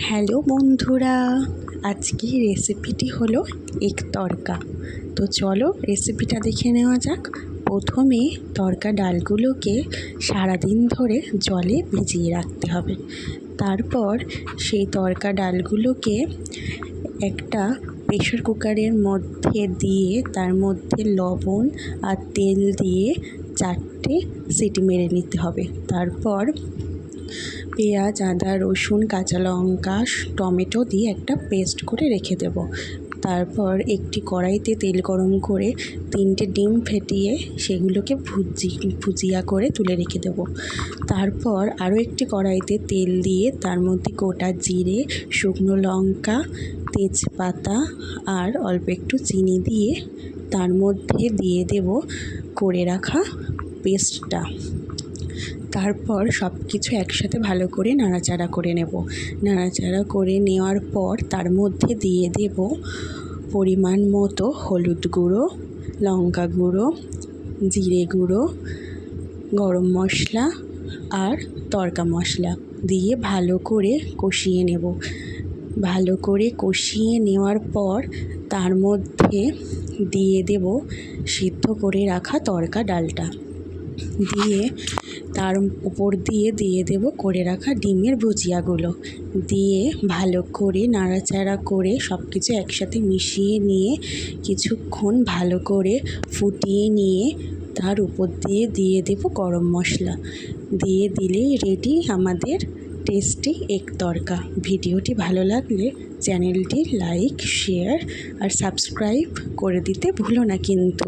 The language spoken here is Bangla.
হ্যালো বন্ধুরা, আজকের রেসিপিটি হলো এগ তড়কা। তো চলো রেসিপিটা দেখে নেওয়া যাক। প্রথমে তড়কা ডালগুলোকে সারাদিন ধরে জলে ভিজিয়ে রাখতে হবে। তারপর সেই তড়কা ডালগুলোকে একটা প্রেশার কুকারের মধ্যে দিয়ে তার মধ্যে লবণ আর তেল দিয়ে 4টে সিটি মেরে নিতে হবে। তারপর পেঁয়াজ, আদা, রসুন, কাঁচা লঙ্কা, টমেটো দিয়ে একটা পেস্ট করে রেখে দেব। তারপর একটি কড়াইতে তেল গরম করে 3টে ডিম ফেটিয়ে সেগুলোকে ভুজিয়া করে তুলে রেখে দেব। তারপর আরও একটি কড়াইতে তেল দিয়ে তার মধ্যে গোটা জিরে, শুকনো লঙ্কা, তেজপাতা আর অল্প একটু চিনি দিয়ে তার মধ্যে দিয়ে দেব করে রাখা পেস্টটা। তারপর সব কিছু একসাথে ভালো করে নাড়াচাড়া করে নেব। নাড়াচাড়া করে নেওয়ার পর তার মধ্যে দিয়ে দেব পরিমাণ মতো হলুদ গুঁড়ো, লঙ্কা গুঁড়ো, জিরে গুঁড়ো, গরম মশলা আর তড়কা মশলা দিয়ে ভালো করে কষিয়ে নেব। ভালো করে কষিয়ে নেওয়ার পর তার মধ্যে দিয়ে দেব সিদ্ধ করে রাখা তড়কা ডালটা, দিয়ে তার উপর দিয়ে দেব করে রাখা ডিমের ভুজিয়াগুলো, দিয়ে ভালো করে নাড়াচাড়া করে সব কিছু একসাথে মিশিয়ে নিয়ে কিছুক্ষণ ভালো করে ফুটিয়ে নিয়ে তার উপর দিয়ে দেব গরম মশলা। দিয়ে দিলেই রেডি আমাদের টেস্টি এগ তড়কা। ভিডিওটি ভালো লাগলে চ্যানেলটি লাইক, শেয়ার আর সাবস্ক্রাইব করে দিতে ভুলো না কিন্তু।